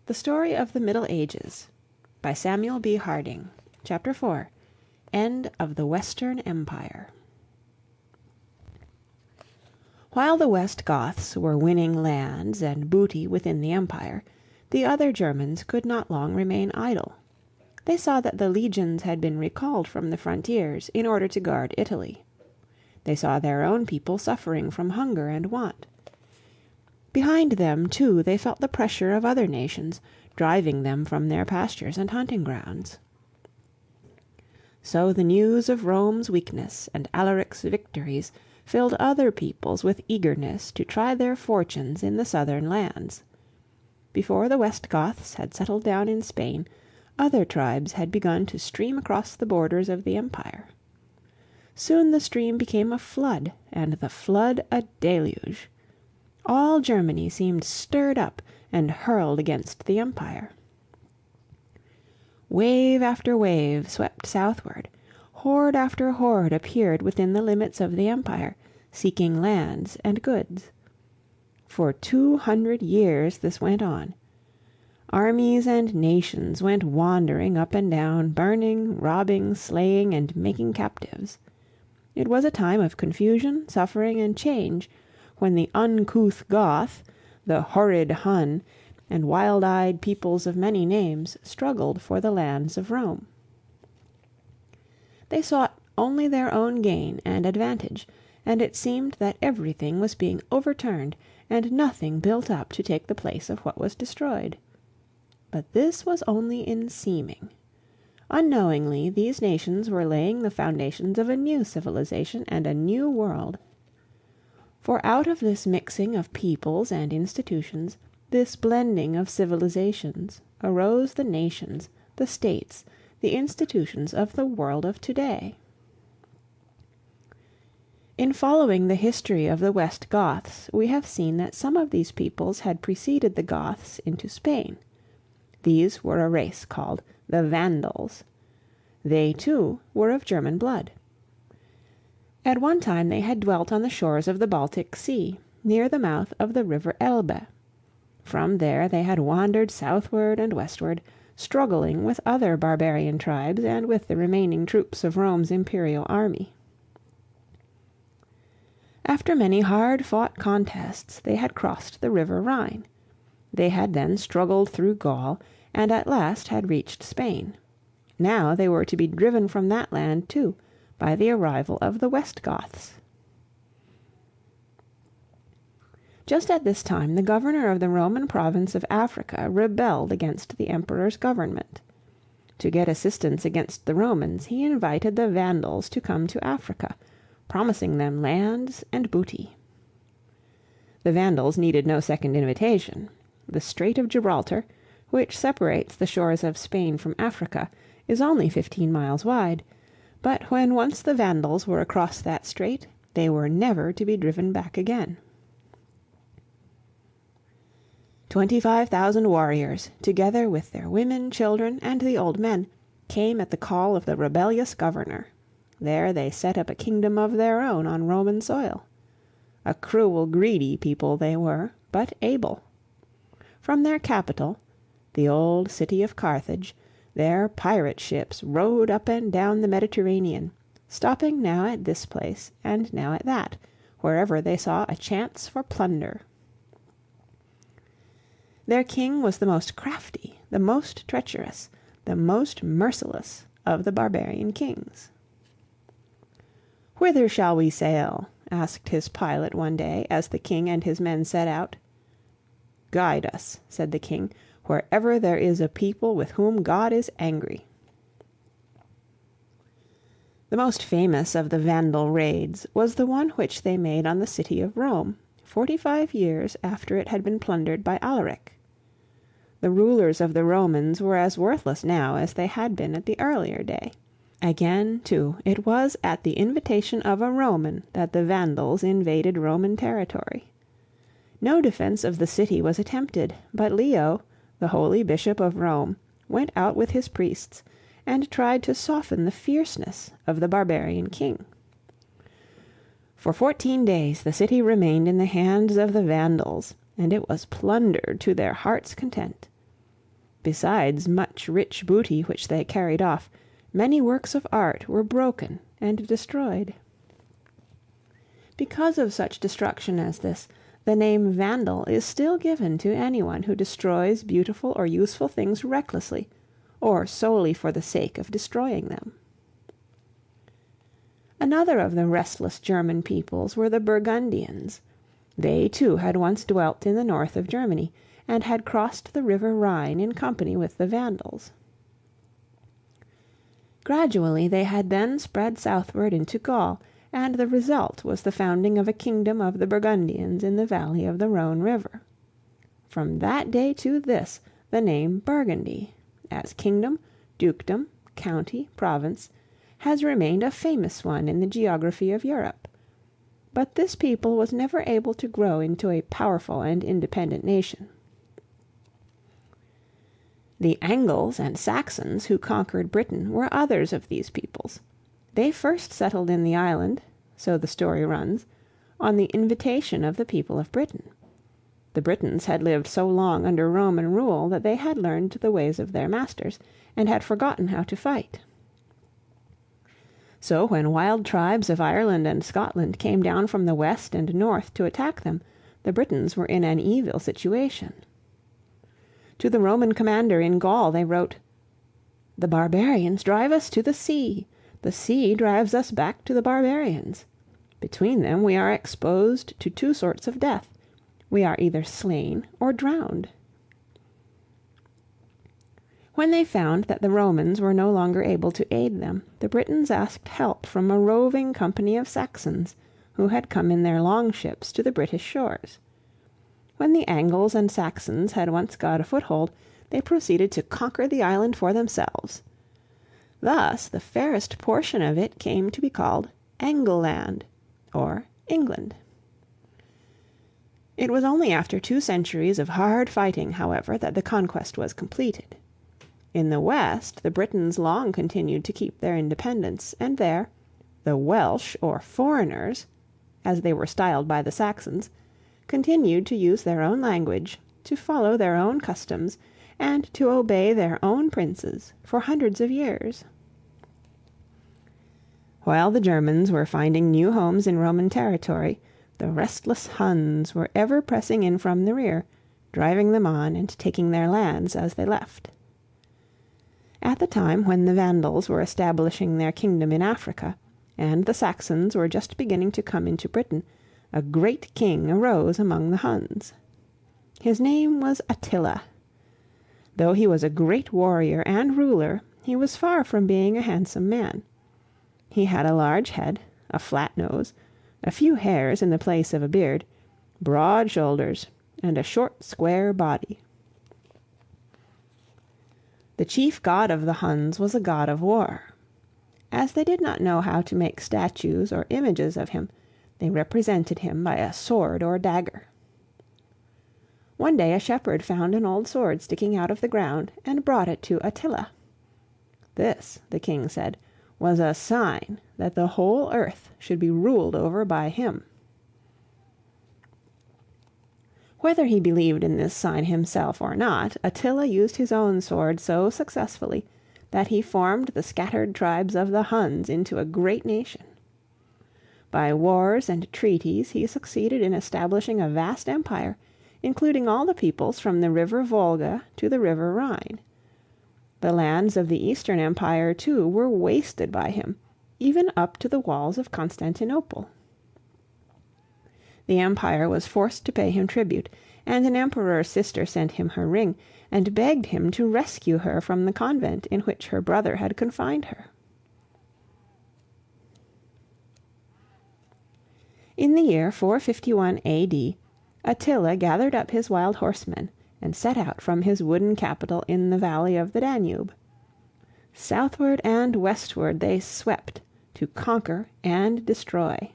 The Story of the Middle Ages by Samuel B. Harding. Chapter 4. End of the Western Empire. While the West Goths were winning lands and booty within the empire, the other Germans could not long remain idle. They saw that the legions had been recalled from the frontiers in order to guard Italy. They saw their own people suffering from hunger and want. Behind them, too, they felt the pressure of other nations, driving them from their pastures and hunting grounds. So the news of Rome's weakness and Alaric's victories filled other peoples with eagerness to try their fortunes in the southern lands. Before the West Goths had settled down in Spain, other tribes had begun to stream across the borders of the empire. Soon the stream became a flood, and the flood a deluge. All Germany seemed stirred up and hurled against the empire. Wave after wave swept southward. Horde after horde appeared within the limits of the empire, seeking lands and goods. For 200 years this went on. Armies and nations went wandering up and down, burning, robbing, slaying, and making captives. It was a time of confusion, suffering, and change, when the uncouth Goth, the horrid Hun, and wild-eyed peoples of many names struggled for the lands of Rome. They sought only their own gain and advantage, and it seemed that everything was being overturned and nothing built up to take the place of what was destroyed. But this was only in seeming. Unknowingly, these nations were laying the foundations of a new civilization and a new world. For out of this mixing of peoples and institutions, this blending of civilizations, arose the nations, the states, the institutions of the world of today. In following the history of the West Goths, we have seen that some of these peoples had preceded the Goths into Spain. These were a race called the Vandals. They, too, were of German blood. At one time they had dwelt on the shores of the Baltic Sea, near the mouth of the river Elbe. From there they had wandered southward and westward, struggling with other barbarian tribes and with the remaining troops of Rome's imperial army. After many hard-fought contests they had crossed the river Rhine. They had then struggled through Gaul, and at last had reached Spain. Now they were to be driven from that land, too, by the arrival of the West Goths. Just at this time the governor of the Roman province of Africa rebelled against the emperor's government. To get assistance against the Romans, he invited the Vandals to come to Africa, promising them lands and booty. The Vandals needed no second invitation. The Strait of Gibraltar, which separates the shores of Spain from Africa, is only 15 miles wide, but when once the Vandals were across that strait, they were never to be driven back again. 25,000 warriors, together with their women, children, and the old men, came at the call of the rebellious governor. There they set up a kingdom of their own on Roman soil. A cruel, greedy people they were, but able. From their capital, the old city of Carthage, their pirate ships rowed up and down the Mediterranean, stopping now at this place and now at that, wherever they saw a chance for plunder. Their king was the most crafty, the most treacherous, the most merciless of the barbarian kings. "Whither shall we sail?" asked his pilot one day as the king and his men set out. "Guide us," said the king, "wherever there is a people with whom God is angry." The most famous of the Vandal raids was the one which they made on the city of Rome, 45 years after it had been plundered by Alaric. The rulers of the Romans were as worthless now as they had been at the earlier day. Again, too, it was at the invitation of a Roman that the Vandals invaded Roman territory. No defense of the city was attempted, but Leo, the holy bishop of Rome, went out with his priests and tried to soften the fierceness of the barbarian king. For 14 days the city remained in the hands of the Vandals, and it was plundered to their heart's content. Besides much rich booty which they carried off, many works of art were broken and destroyed. Because of such destruction as this, the name Vandal is still given to anyone who destroys beautiful or useful things recklessly, or solely for the sake of destroying them. Another of the restless German peoples were the Burgundians. They too had once dwelt in the north of Germany, and had crossed the river Rhine in company with the Vandals. Gradually they had then spread southward into Gaul, and the result was the founding of a kingdom of the Burgundians in the valley of the Rhone River. From that day to this, the name Burgundy, as kingdom, dukedom, county, province, has remained a famous one in the geography of Europe. But this people was never able to grow into a powerful and independent nation. The Angles and Saxons who conquered Britain were others of these peoples. They first settled in the island, so the story runs, on the invitation of the people of Britain. The Britons had lived so long under Roman rule that they had learned the ways of their masters, and had forgotten how to fight. So when wild tribes of Ireland and Scotland came down from the west and north to attack them, the Britons were in an evil situation. To the Roman commander in Gaul they wrote, "The barbarians drive us to the sea. The sea drives us back to the barbarians. Between them we are exposed to two sorts of death. We are either slain or drowned." When they found that the Romans were no longer able to aid them, the Britons asked help from a roving company of Saxons, who had come in their longships to the British shores. When the Angles and Saxons had once got a foothold, they proceeded to conquer the island for themselves. Thus the fairest portion of it came to be called Angleland, or England. It was only after 2 centuries of hard fighting, however, that the conquest was completed. In the west the Britons long continued to keep their independence, and there the Welsh, or foreigners, as they were styled by the Saxons, continued to use their own language, to follow their own customs, and to obey their own princes for hundreds of years. While the Germans were finding new homes in Roman territory, the restless Huns were ever pressing in from the rear, driving them on and taking their lands as they left. At the time when the Vandals were establishing their kingdom in Africa, and the Saxons were just beginning to come into Britain, a great king arose among the Huns. His name was Attila. Though he was a great warrior and ruler, he was far from being a handsome man. He had a large head, a flat nose, a few hairs in the place of a beard, broad shoulders, and a short, square body. The chief god of the Huns was a god of war. As they did not know how to make statues or images of him, they represented him by a sword or dagger. One day a shepherd found an old sword sticking out of the ground and brought it to Attila. This, the king said, was a sign that the whole earth should be ruled over by him. Whether he believed in this sign himself or not, Attila used his own sword so successfully that he formed the scattered tribes of the Huns into a great nation. By wars and treaties he succeeded in establishing a vast empire, including all the peoples from the river Volga to the river Rhine. The lands of the Eastern Empire, too, were wasted by him, even up to the walls of Constantinople. The empire was forced to pay him tribute, and an emperor's sister sent him her ring, and begged him to rescue her from the convent in which her brother had confined her. In the year 451 A.D., Attila gathered up his wild horsemen and set out from his wooden capital in the valley of the Danube. Southward and westward they swept to conquer and destroy.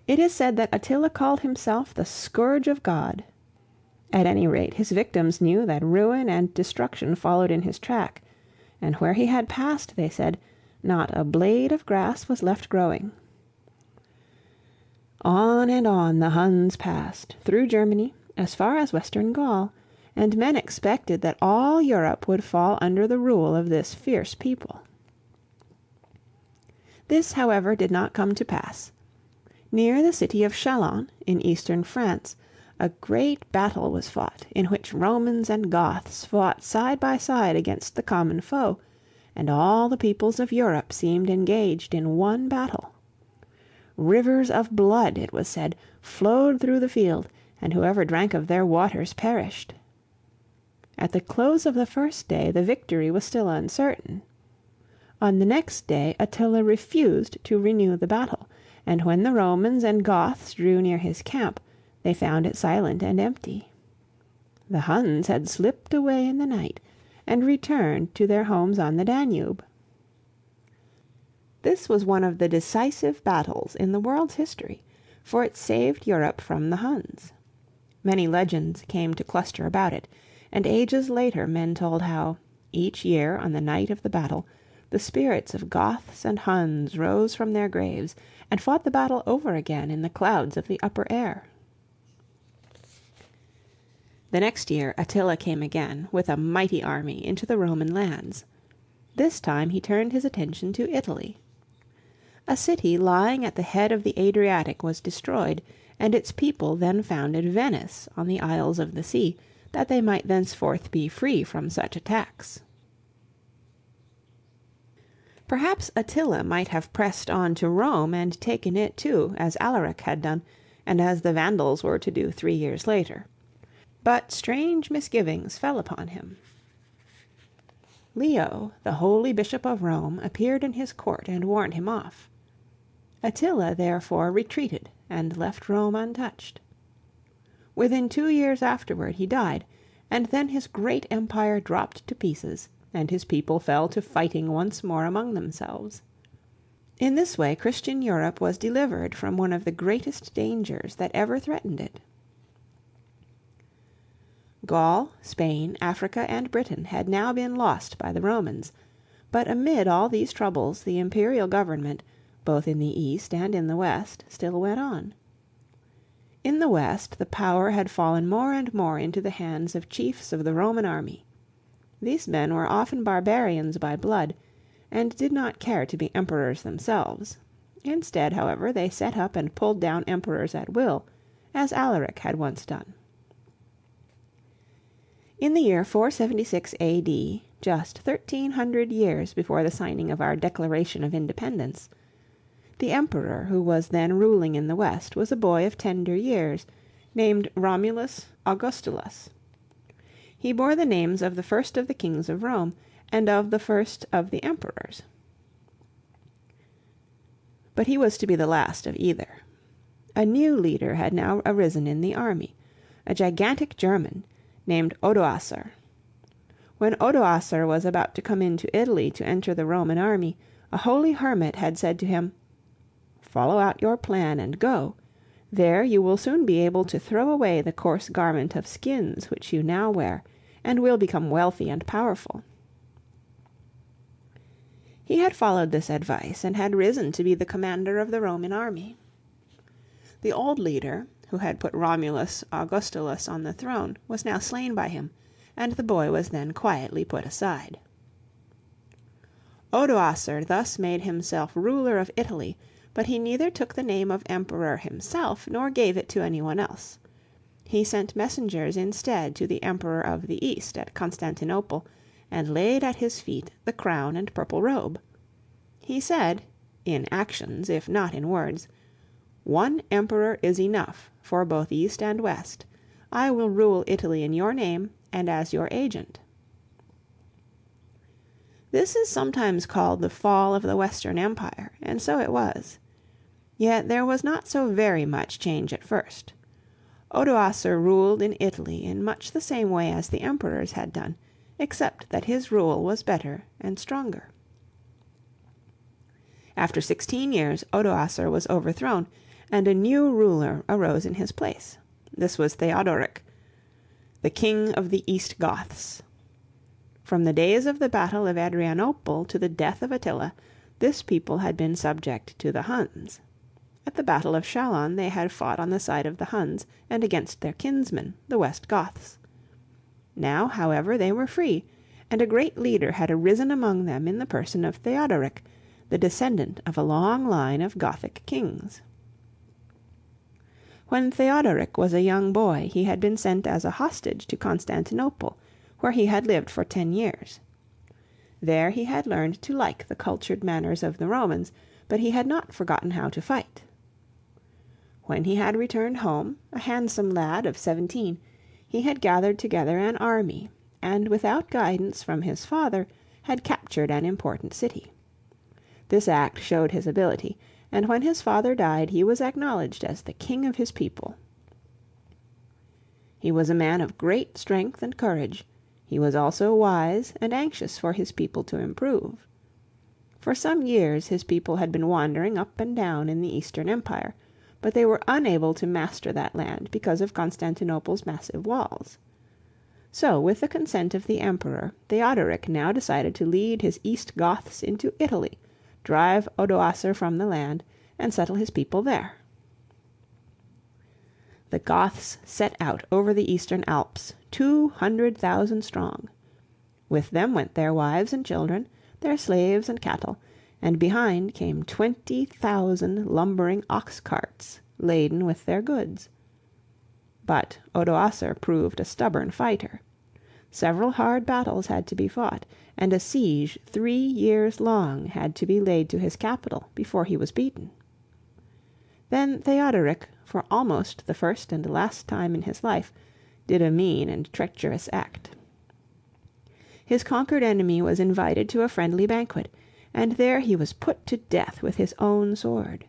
It is said that Attila called himself the Scourge of God. At any rate, his victims knew that ruin and destruction followed in his track, and where he had passed, they said, not a blade of grass was left growing. On and on the Huns passed, through Germany, as far as western Gaul, and men expected that all Europe would fall under the rule of this fierce people. This, however, did not come to pass. Near the city of Chalons, in eastern France, a great battle was fought, in which Romans and Goths fought side by side against the common foe, and all the peoples of Europe seemed engaged in one battle. Rivers of blood, it was said, flowed through the field, and whoever drank of their waters perished. At the close of the first day the victory was still uncertain. On the next day Attila refused to renew the battle, and when the Romans and Goths drew near his camp, they found it silent and empty. The Huns had slipped away in the night, and returned to their homes on the Danube. This was one of the decisive battles in the world's history, for it saved Europe from the Huns. Many legends came to cluster about it, and ages later men told how, each year on the night of the battle, the spirits of Goths and Huns rose from their graves and fought the battle over again in the clouds of the upper air. The next year Attila came again, with a mighty army, into the Roman lands. This time he turned his attention to Italy. A city lying at the head of the Adriatic was destroyed, and its people then founded Venice on the Isles of the Sea, that they might thenceforth be free from such attacks. Perhaps Attila might have pressed on to Rome and taken it too, as Alaric had done, and as the Vandals were to do 3 years later. But strange misgivings fell upon him. Leo, the holy bishop of Rome, appeared in his court and warned him off. Attila therefore retreated and left Rome untouched. Within 2 years afterward he died, and then his great empire dropped to pieces, and his people fell to fighting once more among themselves. In this way Christian Europe was delivered from one of the greatest dangers that ever threatened it. Gaul, Spain, Africa, and Britain had now been lost by the Romans, but amid all these troubles the imperial government, both in the East and in the West, still went on. In the West the power had fallen more and more into the hands of chiefs of the Roman army. These men were often barbarians by blood, and did not care to be emperors themselves. Instead, however, they set up and pulled down emperors at will, as Alaric had once done. In the year 476 A.D., just 1300 years before the signing of our Declaration of Independence, the emperor who was then ruling in the West was a boy of tender years, named Romulus Augustulus. He bore the names of the first of the kings of Rome, and of the first of the emperors. But he was to be the last of either. A new leader had now arisen in the army, a gigantic German, named Odoacer. When Odoacer was about to come into Italy to enter the Roman army, a holy hermit had said to him, "Follow out your plan and go. There you will soon be able to throw away the coarse garment of skins which you now wear, and will become wealthy and powerful." He had followed this advice, and had risen to be the commander of the Roman army. The old leader, who had put Romulus Augustulus on the throne, was now slain by him, and the boy was then quietly put aside. Odoacer thus made himself ruler of Italy, but he neither took the name of emperor himself nor gave it to anyone else. He sent messengers instead to the Emperor of the East at Constantinople, and laid at his feet the crown and purple robe. He said, in actions if not in words, "One emperor is enough for both East and West. I will rule Italy in your name and as your agent." This is sometimes called the fall of the Western Empire, and so it was. Yet there was not so very much change at first. Odoacer ruled in Italy in much the same way as the emperors had done, except that his rule was better and stronger. After 16 years Odoacer was overthrown, and a new ruler arose in his place. This was Theodoric, the king of the East Goths. From the days of the battle of Adrianople to the death of Attila, this people had been subject to the Huns. At the battle of Chalons they had fought on the side of the Huns and against their kinsmen, the West Goths. Now, however, they were free, and a great leader had arisen among them in the person of Theodoric, the descendant of a long line of Gothic kings. When Theodoric was a young boy he had been sent as a hostage to Constantinople, where he had lived for 10 years. There he had learned to like the cultured manners of the Romans, but he had not forgotten how to fight. When he had returned home, a handsome lad of 17, he had gathered together an army, and without guidance from his father had captured an important city. This act showed his ability, and when his father died he was acknowledged as the king of his people. He was a man of great strength and courage. He was also wise and anxious for his people to improve. For some years his people had been wandering up and down in the Eastern Empire, but they were unable to master that land because of Constantinople's massive walls. So, with the consent of the emperor, Theodoric now decided to lead his East Goths into Italy, drive Odoacer from the land, and settle his people there. The Goths set out over the eastern Alps, 200,000 strong. With them went their wives and children, their slaves and cattle, and behind came 20,000 lumbering ox carts laden with their goods. But Odoacer proved a stubborn fighter. Several hard battles had to be fought, and a siege 3 years long had to be laid to his capital before he was beaten. Then Theodoric, for almost the first and last time in his life, did a mean and treacherous act. His conquered enemy was invited to a friendly banquet, and there he was put to death with his own sword.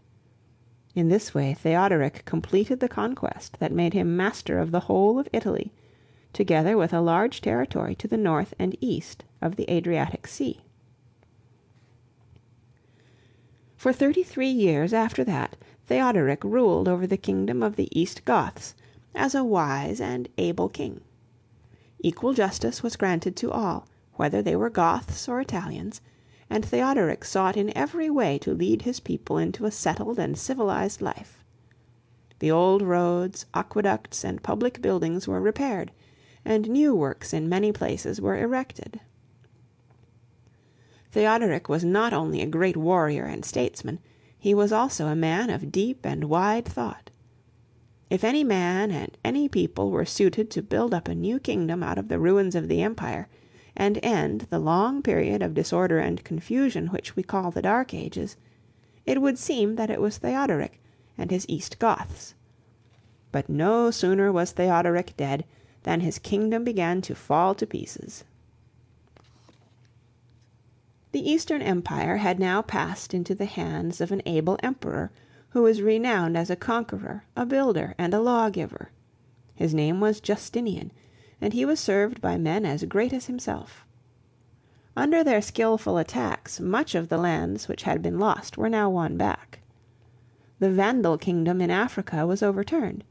In this way Theodoric completed the conquest that made him master of the whole of Italy, together with a large territory to the north and east of the Adriatic Sea. For 33 years after that, Theodoric ruled over the kingdom of the East Goths as a wise and able king. Equal justice was granted to all, whether they were Goths or Italians, and Theodoric sought in every way to lead his people into a settled and civilized life. The old roads, aqueducts, and public buildings were repaired, and new works in many places were erected. Theodoric was not only a great warrior and statesman, he was also a man of deep and wide thought. If any man and any people were suited to build up a new kingdom out of the ruins of the empire, and end the long period of disorder and confusion which we call the Dark Ages, it would seem that it was Theodoric and his East Goths. But no sooner was Theodoric dead than his kingdom began to fall to pieces. The Eastern Empire had now passed into the hands of an able emperor, who was renowned as a conqueror, a builder, and a lawgiver. His name was Justinian, and he was served by men as great as himself. Under their skillful attacks, much of the lands which had been lost were now won back. The Vandal kingdom in Africa was overturned.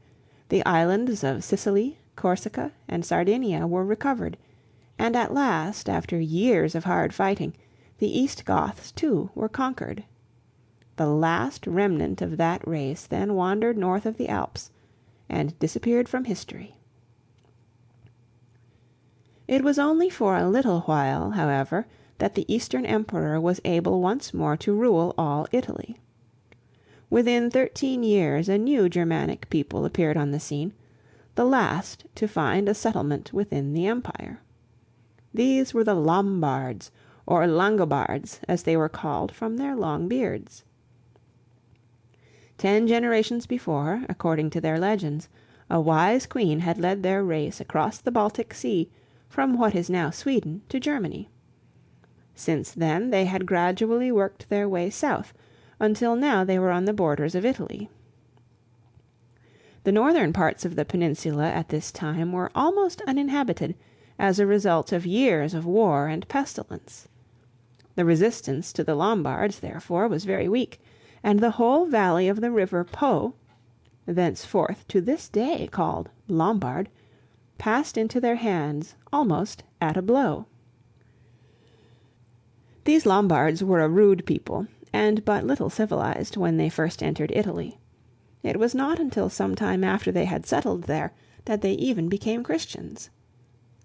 The islands of Sicily, Corsica, and Sardinia were recovered, and at last, after years of hard fighting, the East Goths too were conquered. The last remnant of that race then wandered north of the Alps, and disappeared from history. It was only for a little while, however, that the Eastern Emperor was able once more to rule all Italy. Within 13 years a new Germanic people appeared on the scene, the last to find a settlement within the empire. These were the Lombards, or Langobards, as they were called from their long beards. 10 generations before, according to their legends, a wise queen had led their race across the Baltic Sea from what is now Sweden to Germany. Since then they had gradually worked their way south, until now they were on the borders of Italy. The northern parts of the peninsula at this time were almost uninhabited, as a result of years of war and pestilence. The resistance to the Lombards, therefore, was very weak, and the whole valley of the river Po, thenceforth to this day called Lombard, passed into their hands almost at a blow. These Lombards were a rude people, and but little civilized when they first entered Italy. It was not until some time after they had settled there that they even became Christians.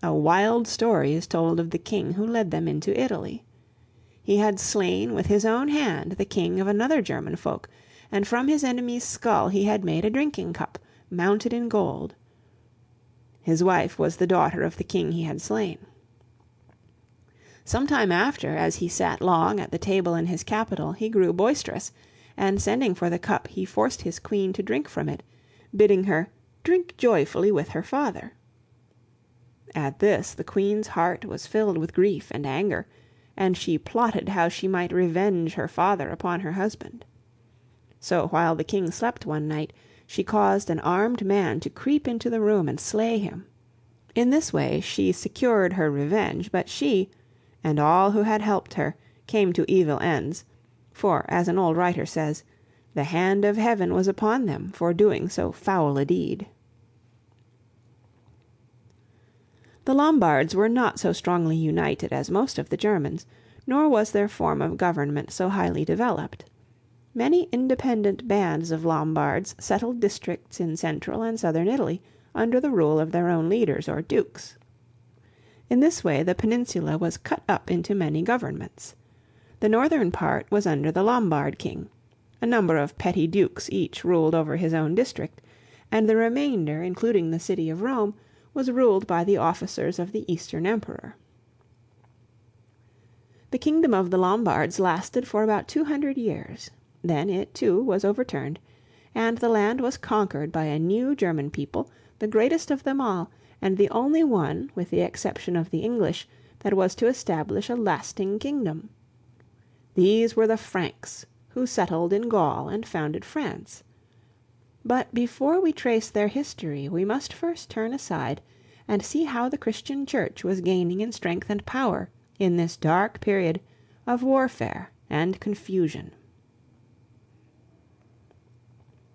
A wild story is told of the king who led them into Italy. He had slain with his own hand the king of another German folk, and from his enemy's skull he had made a drinking cup, mounted in gold. His wife was the daughter of the king he had slain. Some time after, as he sat long at the table in his capital, he grew boisterous, and sending for the cup he forced his queen to drink from it, bidding her drink joyfully with her father. At this the queen's heart was filled with grief and anger, and she plotted how she might revenge her father upon her husband. So while the king slept one night, she caused an armed man to creep into the room and slay him. In this way she secured her revenge, but she, and all who had helped her, came to evil ends, for, as an old writer says, the hand of heaven was upon them for doing so foul a deed. The Lombards were not so strongly united as most of the Germans, nor was their form of government so highly developed. Many independent bands of Lombards settled districts in central and southern Italy under the rule of their own leaders or dukes. In this way the peninsula was cut up into many governments. The northern part was under the Lombard king. A number of petty dukes each ruled over his own district, and the remainder, including the city of Rome, was ruled by the officers of the Eastern Emperor. The kingdom of the Lombards lasted for about 200 years. Then it, too, was overturned, and the land was conquered by a new German people, the greatest of them all, and the only one, with the exception of the English, that was to establish a lasting kingdom. These were the Franks, who settled in Gaul and founded France. But before we trace their history, we must first turn aside and see how the Christian Church was gaining in strength and power in this dark period of warfare and confusion.